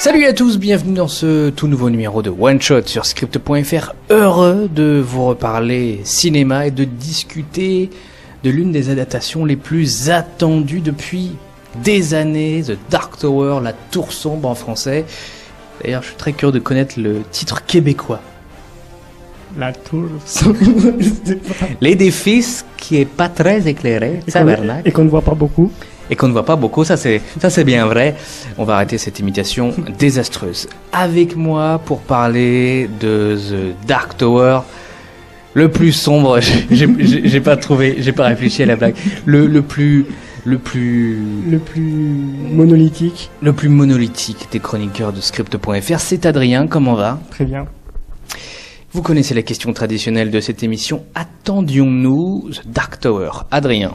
Salut à tous, bienvenue dans ce tout nouveau numéro de One Shot sur Script.fr. Heureux de vous reparler cinéma et de discuter de l'une des adaptations les plus attendues depuis des années, The Dark Tower, la tour sombre en français. D'ailleurs, je suis très curieux de connaître le titre québécois. La tour sombre. L'édifice qui est pas très éclairé, et qu'on ne voit pas beaucoup. Et qu'on ne voit pas beaucoup, ça c'est bien vrai. On va arrêter cette imitation désastreuse. Avec moi pour parler de The Dark Tower, le plus sombre, j'ai pas réfléchi à la blague. Le plus monolithique. Le plus monolithique des chroniqueurs de Script.fr, c'est Adrien, comment va ? Très bien. Vous connaissez la question traditionnelle de cette émission, attendions-nous The Dark Tower ? Adrien ?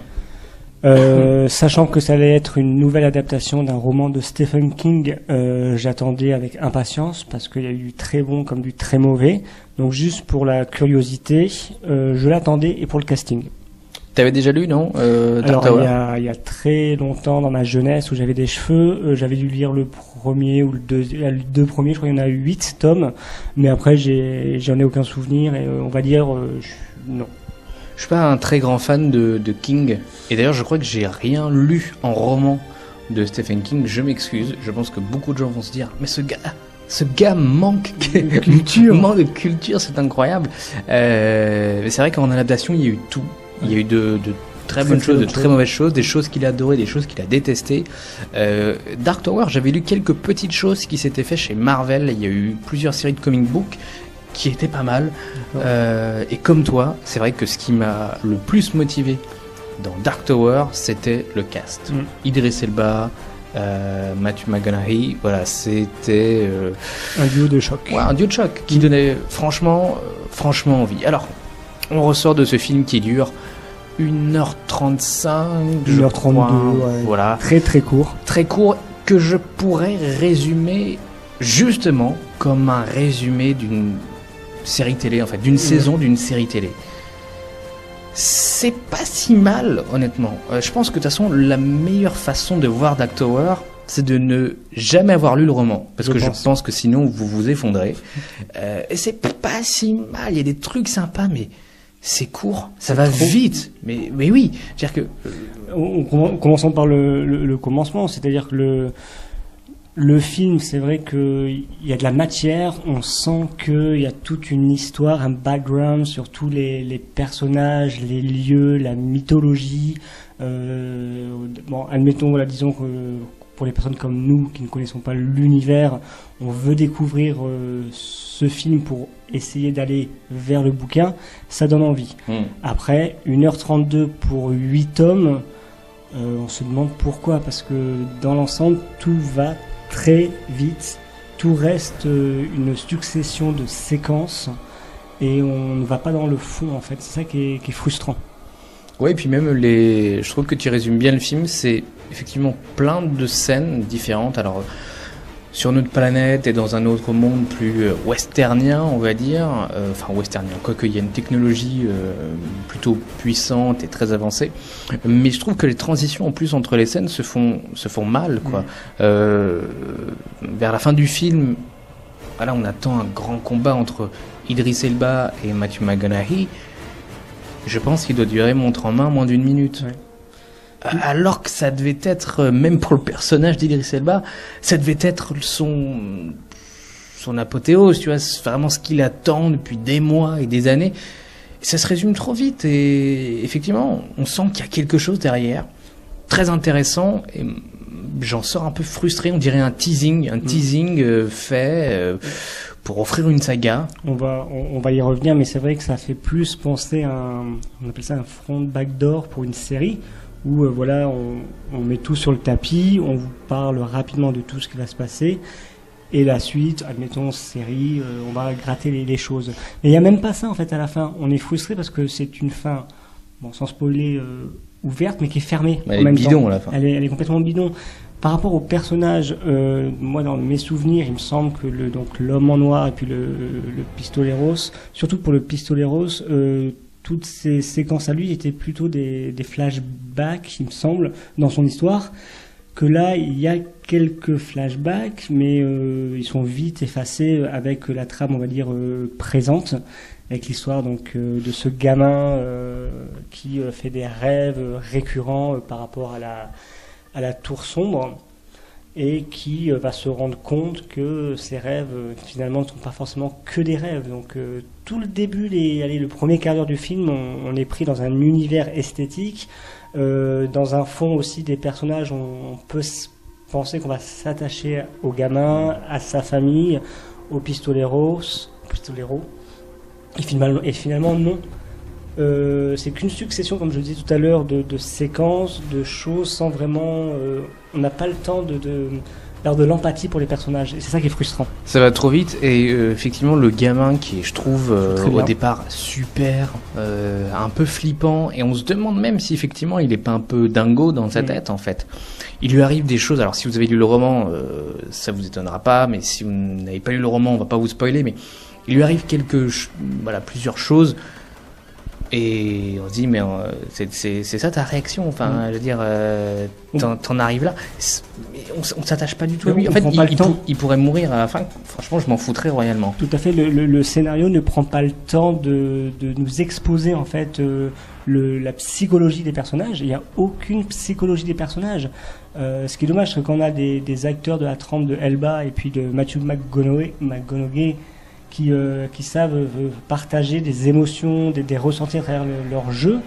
Sachant que ça allait être une nouvelle adaptation d'un roman de Stephen King, j'attendais avec impatience parce qu'il y a eu du très bon comme du très mauvais. Donc juste pour la curiosité, je l'attendais et pour le casting. T'avais déjà lu, non Alors il y a très longtemps dans ma jeunesse où j'avais des cheveux, j'avais dû lire le premier ou les deux premiers, je crois qu'il y en a 8 tomes, mais après j'en ai aucun souvenir et on va dire non. Je suis pas un très grand fan de King, et d'ailleurs je crois que j'ai rien lu en roman de Stephen King, je m'excuse, je pense que beaucoup de gens vont se dire mais ce gars manque de culture, manque de culture, c'est incroyable. Mais c'est vrai qu'en adaptation il y a eu tout, il y a eu de très bonnes choses, de très mauvaises choses, des choses qu'il a adorées, des choses qu'il a détestées. Dark Tower, j'avais lu quelques petites choses qui s'étaient faites chez Marvel, il y a eu plusieurs séries de comic books qui était pas mal, et comme toi, c'est vrai que ce qui m'a le plus motivé dans Dark Tower, c'était le cast. Idris Elba, Matthew McConaughey, voilà, c'était un duo de choc. Ouais, un duo de choc qui donnait franchement envie. Alors, on ressort de ce film qui dure 1h35, 1h32, ouais. Voilà. Très très court. Très court, que je pourrais résumer justement comme un résumé d'une série télé, en fait, d'une saison d'une série télé. C'est pas si mal, honnêtement. Je pense que de toute façon, la meilleure façon de voir Dark Tower, c'est de ne jamais avoir lu le roman, parce que je pense que sinon vous vous effondrez. Et c'est pas si mal. Il y a des trucs sympas, mais c'est court, ça va vite. Mais oui, c'est-à-dire que commençons par le commencement, c'est-à-dire que le film, c'est vrai qu'il y a de la matière, on sent qu'il y a toute une histoire, un background sur tous les personnages, les lieux, la mythologie. Bon, admettons, voilà, disons que pour les personnes comme nous qui ne connaissons pas l'univers, on veut découvrir ce film pour essayer d'aller vers le bouquin, ça donne envie. Après, 1h32 pour 8 tomes, on se demande pourquoi, parce que dans l'ensemble, tout va très vite, tout reste une succession de séquences et on ne va pas dans le fond en fait, c'est ça qui est frustrant. Ouais, et puis même je trouve que tu résumes bien le film, c'est effectivement plein de scènes différentes. Alors sur notre planète et dans un autre monde plus westernien, on va dire, enfin westernien, quoique il y a une technologie plutôt puissante et très avancée, mais je trouve que les transitions en plus entre les scènes se font mal, quoi. Vers la fin du film, voilà, on attend un grand combat entre Idris Elba et Matthew McConaughey. Je pense qu'il doit durer montre en main moins d'1 minute. Ouais. Alors que ça devait être, même pour le personnage d'Idris Elba, ça devait être son apothéose, tu vois, c'est vraiment ce qu'il attend depuis des mois et des années. Et ça se résume trop vite et effectivement, on sent qu'il y a quelque chose derrière, très intéressant, et j'en sors un peu frustré, on dirait un teasing fait pour offrir une saga. On va y revenir, mais c'est vrai que ça fait plus penser à on appelle ça un front backdoor pour une série, où voilà, on met tout sur le tapis, on vous parle rapidement de tout ce qui va se passer, et la suite, admettons série, on va gratter les choses. Mais il n'y a même pas ça en fait à la fin, on est frustré parce que c'est une fin, bon sans spoiler, ouverte mais qui est fermée. Elle est bidon à la fin. Elle est complètement bidon. Par rapport au personnage, moi dans mes souvenirs, il me semble que l'homme en noir et puis le pistoleros, surtout pour le pistoleros, toutes ces séquences à lui étaient plutôt des flashbacks, il me semble, dans son histoire, que là, il y a quelques flashbacks, mais ils sont vite effacés avec la trame, on va dire, présente, avec l'histoire donc de ce gamin qui fait des rêves récurrents par rapport à la tour sombre, et qui va se rendre compte que ces rêves finalement ne sont pas forcément que des rêves. Donc tout le début, le premier quart d'heure du film, on est pris dans un univers esthétique, dans un fond aussi des personnages, on peut penser qu'on va s'attacher au gamin, à sa famille, au pistolero, et finalement non. C'est qu'une succession, comme je le disais tout à l'heure, de séquences, de choses sans vraiment... on n'a pas le temps d'avoir de l'empathie pour les personnages, et c'est ça qui est frustrant. Ça va trop vite, et effectivement le gamin qui est, je trouve, au départ super, un peu flippant, et on se demande même si effectivement il est pas un peu dingo dans sa tête en fait. Il lui arrive des choses, alors si vous avez lu le roman, ça vous étonnera pas, mais si vous n'avez pas lu le roman, on va pas vous spoiler, mais il lui arrive plusieurs choses. Et on se dit, mais c'est ça ta réaction, enfin, je veux dire, t'en arrives là. On s'attache pas du tout à lui. En fait, il pourrait mourir à la fin. Franchement, je m'en foutrais royalement. Tout à fait. Le scénario ne prend pas le temps de nous exposer, en fait, la psychologie des personnages. Il n'y a aucune psychologie des personnages. Ce qui est dommage, c'est qu'on a des acteurs de la trempe de Elba et puis de Matthew McConaughey qui savent partager des émotions, des ressentis à travers leur jeu.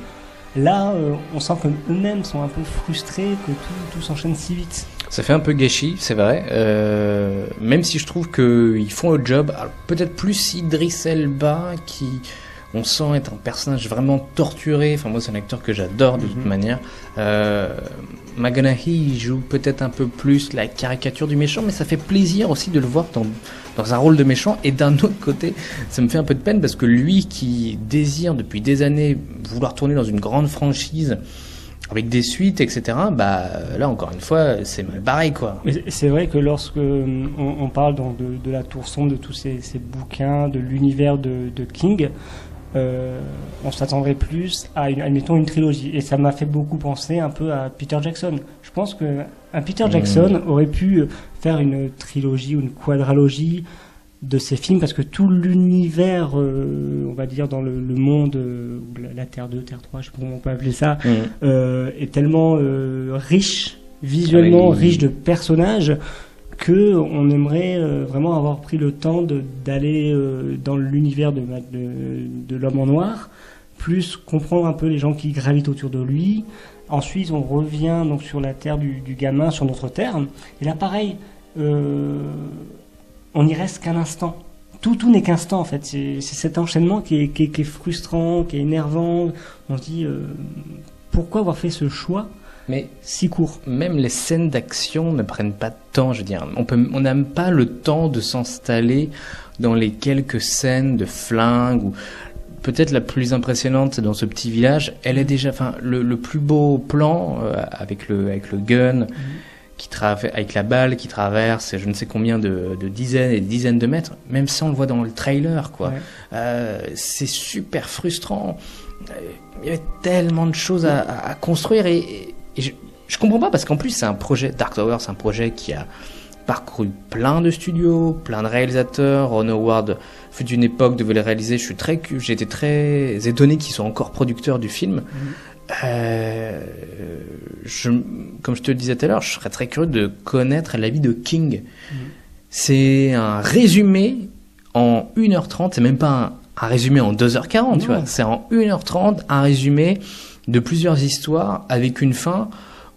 Là, on sent qu'eux-mêmes sont un peu frustrés, que tout s'enchaîne si vite. Ça fait un peu gâchis, c'est vrai. Même si je trouve qu'ils font le job. Alors, peut-être plus Idris Elba, qui, on sent être un personnage vraiment torturé. Enfin, moi, c'est un acteur que j'adore de toute manière. McConaughey, il joue peut-être un peu plus la caricature du méchant, mais ça fait plaisir aussi de le voir dans un rôle de méchant. Et d'un autre côté, ça me fait un peu de peine parce que lui qui désire depuis des années vouloir tourner dans une grande franchise avec des suites, etc., bah là encore une fois, c'est mal barré, quoi. Mais c'est vrai que lorsque on parle donc de la tour sombre, de tous ces bouquins, de l'univers de King, on s'attendrait plus à admettons une trilogie, et ça m'a fait beaucoup penser un peu à Peter Jackson. Je pense que Peter Jackson aurait pu faire une trilogie ou une quadralogie de ces films, parce que tout l'univers, on va dire dans le monde, la Terre 2, Terre 3, je sais pas comment on peut appeler ça, est tellement riche, visuellement riche de personnages, que on aimerait vraiment avoir pris le temps d'aller dans l'univers de l'homme en noir, plus comprendre un peu les gens qui gravitent autour de lui. Ensuite, on revient donc sur la terre du gamin, sur notre terre. Et là, pareil, on n'y reste qu'un instant. Tout n'est qu'instant, en fait. C'est cet enchaînement qui est frustrant, qui est énervant. On se dit, pourquoi avoir fait ce choix mais si court? Même les scènes d'action ne prennent pas de temps, je veux dire. On n'a même pas le temps de s'installer dans les quelques scènes de flingue, ou peut-être la plus impressionnante dans ce petit village. Elle est déjà, enfin, le plus beau plan avec le gun avec la balle qui traverse je ne sais combien de dizaines et dizaines de mètres. Même ça, on le voit dans le trailer, quoi. C'est super frustrant. Il y avait tellement de choses à construire, et je comprends pas, parce qu'en plus c'est un projet, Dark Tower, c'est un projet qui a parcouru plein de studios, plein de réalisateurs. Ron Howard fut d'une époque devait le réaliser. J'ai été très étonné qu'ils soient encore producteurs du film. Comme je te le disais tout à l'heure, je serais très curieux de connaître l'avis de King. C'est un résumé en 1h30, c'est même pas un résumé en 2h40, tu vois. C'est en 1h30, un résumé de plusieurs histoires avec une fin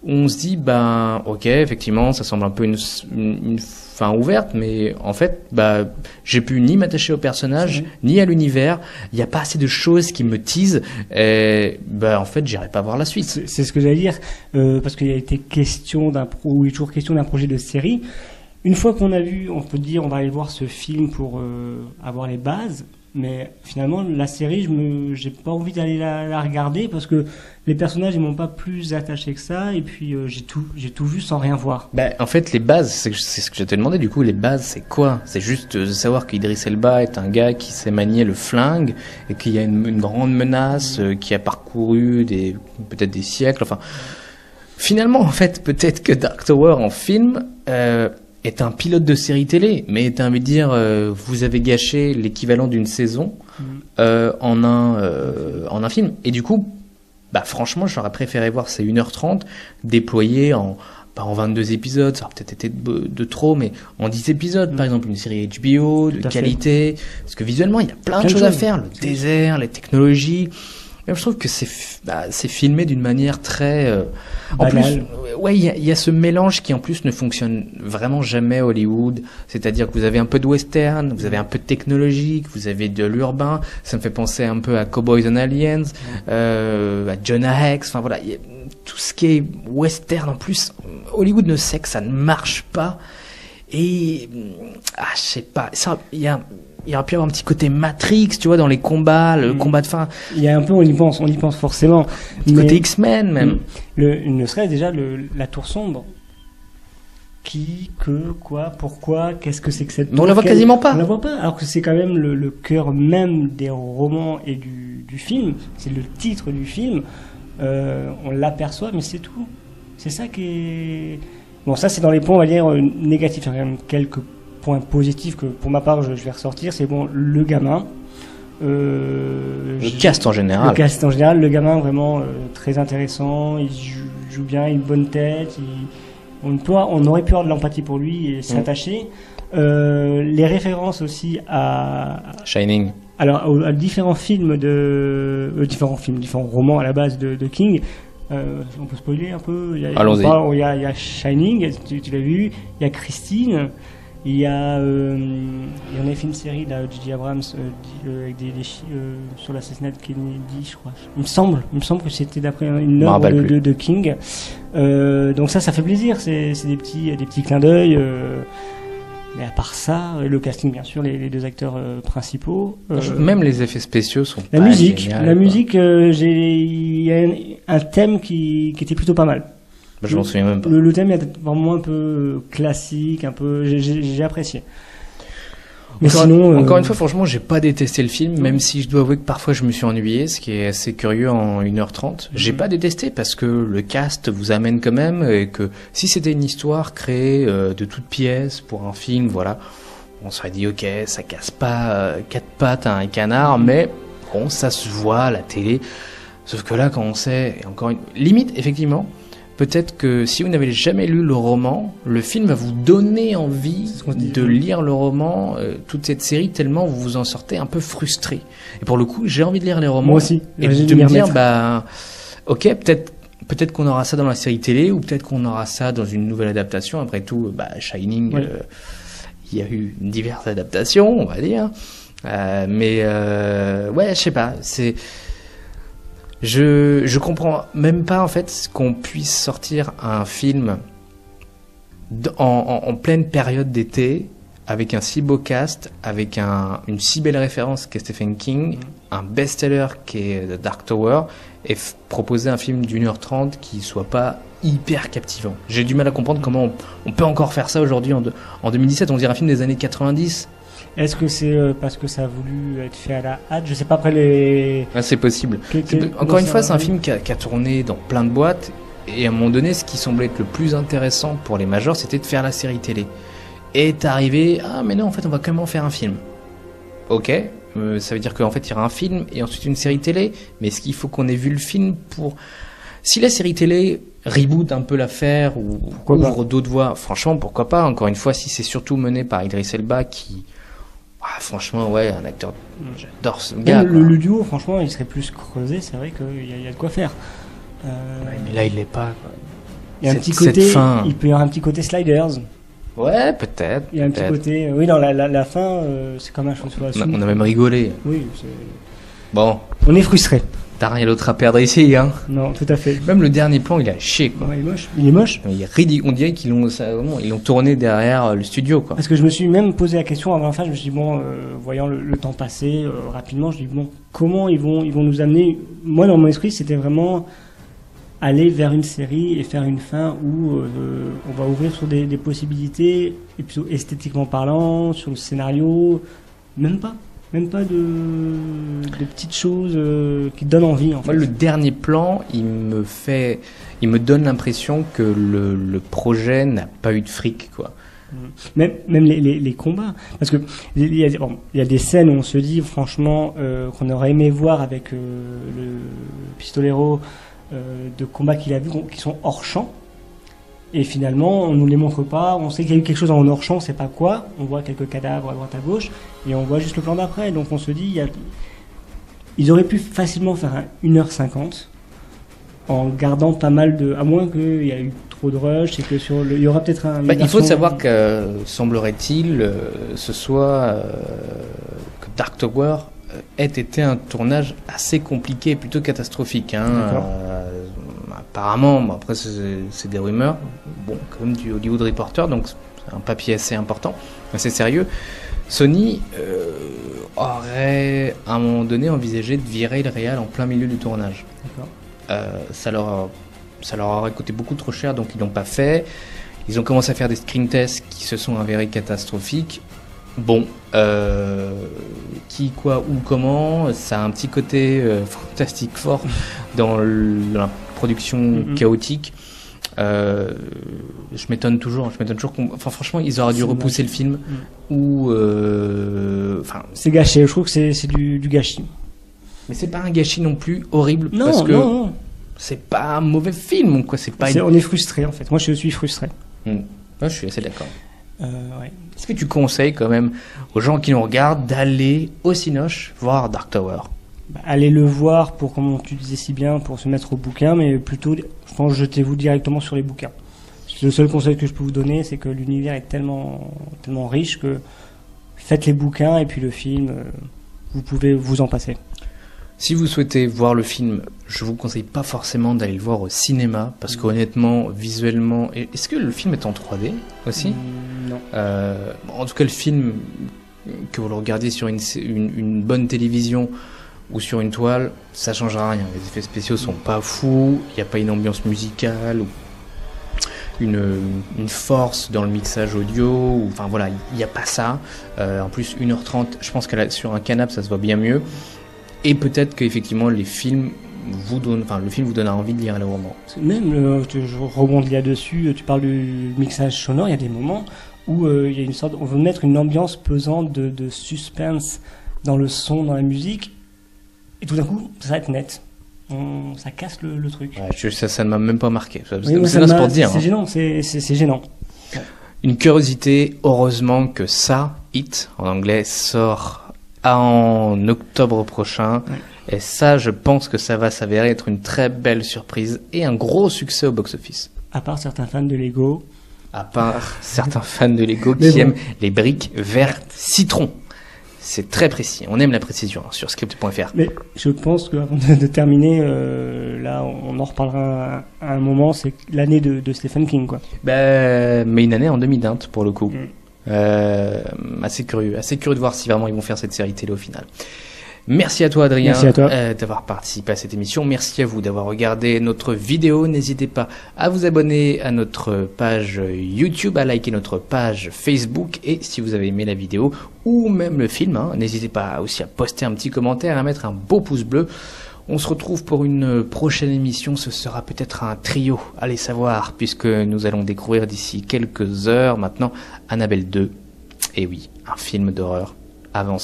où on se dit, ben, ok, effectivement, ça semble un peu une fin ouverte, mais en fait, bah, j'ai pu ni m'attacher au personnage, ni à l'univers. Il n'y a pas assez de choses qui me teasent, et bah, en fait, j'irai pas voir la suite. C'est ce que j'allais dire, parce qu'il y a été question il est toujours question d'un projet de série. Une fois qu'on a vu, on peut dire, on va aller voir ce film pour avoir les bases. Mais finalement, la série, j'ai pas envie d'aller la regarder, parce que les personnages, ils m'ont pas plus attaché que ça, et puis j'ai tout vu sans rien voir. Ben, en fait, les bases, c'est ce que je t'ai demandé. Du coup, les bases, c'est quoi? C'est juste de savoir qu'Idris Elba est un gars qui sait manier le flingue, et qu'il y a une grande menace qui a parcouru peut-être des siècles. Enfin, Finalement, en fait, peut-être que Dark Tower en film est un pilote de série télé, mais t'as envie de dire, vous avez gâché l'équivalent d'une saison en un film. Et du coup, bah franchement, j'aurais préféré voir ces 1h30 déployés pas en 22 épisodes, ça aurait peut-être été de trop, mais en 10 épisodes, par exemple, une série HBO de qualité. Parce que visuellement, il y a plein de choses à faire, le désert, les technologies. Même je trouve que c'est filmé d'une manière très en plus ouais, il y a ce mélange qui en plus ne fonctionne vraiment jamais à Hollywood, c'est-à-dire que vous avez un peu de western, vous avez un peu de technologique, vous avez de l'urbain, ça me fait penser un peu à Cowboys and Aliens, à Jonah Hex, enfin voilà, tout ce qui est western en plus, Hollywood ne sait que ça ne marche pas et je sais pas, ça il aurait pu y avoir un petit côté Matrix, tu vois, dans les combats, le combat de fin. Il y a un peu, on y pense forcément. Côté X-Men, même. Ne serait déjà la tour sombre. Qui, quoi, pourquoi, qu'est-ce que c'est que cette tour? On la voit quasiment pas. On la voit pas, alors que c'est quand même le cœur même des romans et du film. C'est le titre du film. On l'aperçoit, mais c'est tout. C'est ça qui est... Bon, ça, c'est dans les points, on va dire, négatifs. Il y a quand même quelques point positif que pour ma part je vais ressortir, c'est bon, le gamin, le cast en général, le gamin vraiment très intéressant, il joue bien, il a une bonne tête, on aurait pu avoir de l'empathie pour lui et s'attacher. Les références aussi à Shining, alors à différents films différents romans à la base de King. On peut spoiler un peu. Allons-y. Il y a Shining, tu l'as vu, il y a Christine. Il y a on a fait une série là, J.J. Abrams avec sur l'assassinat de Kennedy, je crois. Il me semble que c'était d'après une œuvre de King. Donc ça fait plaisir. C'est des petits clins d'œil. Mais à part ça, le casting bien sûr, les deux acteurs principaux. Même les effets spéciaux sont. La musique, il y a un thème qui était plutôt pas mal. Je m'en souviens même pas. Le thème est vraiment un peu classique, un peu. J'ai apprécié. Mais sinon, encore une fois, franchement, j'ai pas détesté le film, même si je dois avouer que parfois je me suis ennuyé, ce qui est assez curieux en 1h30. J'ai pas détesté parce que le cast vous amène quand même, et que si c'était une histoire créée de toutes pièces pour un film, voilà, on serait dit ok, ça casse pas quatre pattes à un canard, mais bon, ça se voit à la télé. Sauf que là, quand on sait, et encore une limite, effectivement. Peut-être que si vous n'avez jamais lu le roman, le film va vous donner envie de lire le roman, toute cette série, tellement vous vous en sortez un peu frustré. Et pour le coup, j'ai envie de lire les romans. Moi aussi. Et de me dire, ok, peut-être qu'on aura ça dans la série télé, ou peut-être qu'on aura ça dans une nouvelle adaptation. Après tout, Shining, il y a eu diverses adaptations, on va dire. Ouais, je sais pas, Je comprends même pas en fait qu'on puisse sortir un film en pleine période d'été avec un si beau cast, avec une si belle référence qu'est Stephen King, un best-seller qui est The Dark Tower, et proposer un film d'1h30 qui soit pas hyper captivant. J'ai du mal à comprendre comment on peut encore faire ça aujourd'hui en 2017. On dirait un film des années 90. Est-ce que c'est parce que ça a voulu être fait à la hâte? Je sais pas, après les... c'est possible. Encore une fois, c'est un film qui a tourné dans plein de boîtes, et à un moment donné, ce qui semblait être le plus intéressant pour les majors, c'était de faire la série télé. Et t'es arrivé, mais non, en fait, on va quand même faire un film. Ok, ça veut dire qu'en fait, il y aura un film, et ensuite une série télé, mais est-ce qu'il faut qu'on ait vu le film pour... Si la série télé reboot un peu l'affaire, ou ouvre d'autres voies, franchement, pourquoi pas? Encore une fois, si c'est surtout mené par Idris Elba, qui... franchement, ouais, un acteur, j'adore ce gars. Le duo, franchement, il serait plus creusé, c'est vrai qu'il y a de quoi faire. Mais là, il l'est pas, quoi. Il y a un petit côté, il peut y avoir un petit côté Sliders. Ouais, peut-être. Il y a un petit côté, oui, dans la fin, c'est comme un cheveu à soupe. On a même rigolé. Oui, bon. On est frustré. T'as rien d'autre à perdre ici, hein. Non, tout à fait. Même le dernier plan, il a chier, quoi. Ouais, il est moche. Il est ridicule. On dirait qu'ils l'ont tourné derrière le studio, quoi. Parce que je me suis même posé la question avant la fin. Je me suis dit, voyant le temps passer rapidement, je me dis, comment ils vont nous amener. Moi, dans mon esprit, c'était vraiment aller vers une série et faire une fin où on va ouvrir sur des possibilités, et plutôt esthétiquement parlant, sur le scénario. Même pas. Même pas de petites choses qui donnent envie, en fait. Moi, le dernier plan, il me donne l'impression que le projet n'a pas eu de fric, quoi. Même les combats, parce que il y a des scènes où on se dit franchement qu'on aurait aimé voir avec le pistolero de combats qu'il a vu qui sont hors champ, et finalement on nous les montre pas. On sait qu'il y a eu quelque chose en hors champ, on sait pas quoi. On voit quelques cadavres à droite à gauche et on voit juste le plan d'après. Donc on se dit ils auraient pu facilement faire un 1h50 en gardant pas mal de, à moins qu'il y a eu trop de rush et que il y aura peut-être un. Il faut savoir que semblerait-il, ce soit que Dark Tower ait été un tournage assez compliqué et plutôt catastrophique. Apparemment, après c'est des rumeurs, bon, comme du Hollywood Reporter, donc c'est un papier assez important, assez sérieux. Sony aurait à un moment donné envisagé de virer le réal en plein milieu du tournage. Ça leur aurait coûté beaucoup trop cher, donc ils l'ont pas fait. Ils ont commencé à faire des screen tests qui se sont avérés catastrophiques. Bon, qui, quoi, où, comment, ça a un petit côté fantastique fort dans la production chaotique. Je m'étonne toujours franchement, ils auraient dû repousser le film ou c'est gâché. Je trouve que c'est du gâchis. Mais c'est pas un gâchis non plus horrible, non, parce que non. C'est pas un mauvais film, quoi. On est frustré, en fait. Moi, je suis frustré. Moi, je suis assez d'accord. Ouais. Est-ce que tu conseilles quand même aux gens qui nous regardent d'aller au Cinoche voir Dark Tower? Allez le voir pour, comme tu disais si bien, pour se mettre au bouquin, mais plutôt, je pense, jetez-vous directement sur les bouquins. Le seul conseil que je peux vous donner, c'est que l'univers est tellement riche que faites les bouquins et puis le film, vous pouvez vous en passer. Si vous souhaitez voir le film, je vous conseille pas forcément d'aller le voir au cinéma, parce qu'honnêtement, visuellement, est-ce que le film est en 3D aussi? Non. En tout cas, le film, que vous le regardiez sur une bonne télévision ou sur une toile, ça changera rien. Les effets spéciaux sont pas fous, il n'y a pas une ambiance musicale ou une force dans le mixage audio, enfin voilà, il n'y a pas ça. En plus, 1h30, je pense que sur un canapé, ça se voit bien mieux. Et peut-être qu'effectivement, le film vous donnera envie de lire le roman. Même, je rebondis là-dessus, tu parles du mixage sonore, il y a des moments où il y a une sorte, on veut mettre une ambiance pesante de suspense dans le son, dans la musique, et tout d'un coup, ça va être net. Ça casse le truc. Ouais, ça ne m'a même pas marqué. Oui, c'est pour dire. C'est gênant, c'est gênant. Une curiosité, heureusement que ça, It, en anglais, sort en octobre prochain. Ouais. Et ça, je pense que ça va s'avérer être une très belle surprise et un gros succès au box-office. À part certains fans de Lego. Qui aiment les briques vertes citron. C'est très précis. On aime la précision sur script.fr. Mais je pense qu'avant de terminer, là, on en reparlera à un moment, c'est l'année de Stephen King, quoi. Mais une année en demi-teinte, pour le coup. Assez curieux de voir si vraiment ils vont faire cette série télé au final. Merci à toi, Adrien, d'avoir participé à cette émission. Merci à vous d'avoir regardé notre vidéo. N'hésitez pas à vous abonner à notre page YouTube, à liker notre page Facebook, et si vous avez aimé la vidéo ou même le film, n'hésitez pas aussi à poster un petit commentaire, à mettre un beau pouce bleu. On se retrouve pour une prochaine émission. Ce sera peut-être un trio, allez savoir, puisque nous allons découvrir d'ici quelques heures maintenant Annabelle 2. Et oui, un film d'horreur. Avant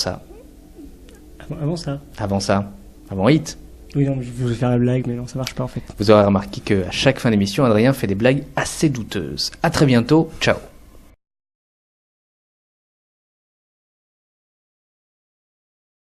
It. Oui, non, je voulais faire la blague, mais non, ça marche pas en fait. Vous aurez remarqué qu'à chaque fin d'émission, Adrien fait des blagues assez douteuses. À très bientôt, ciao.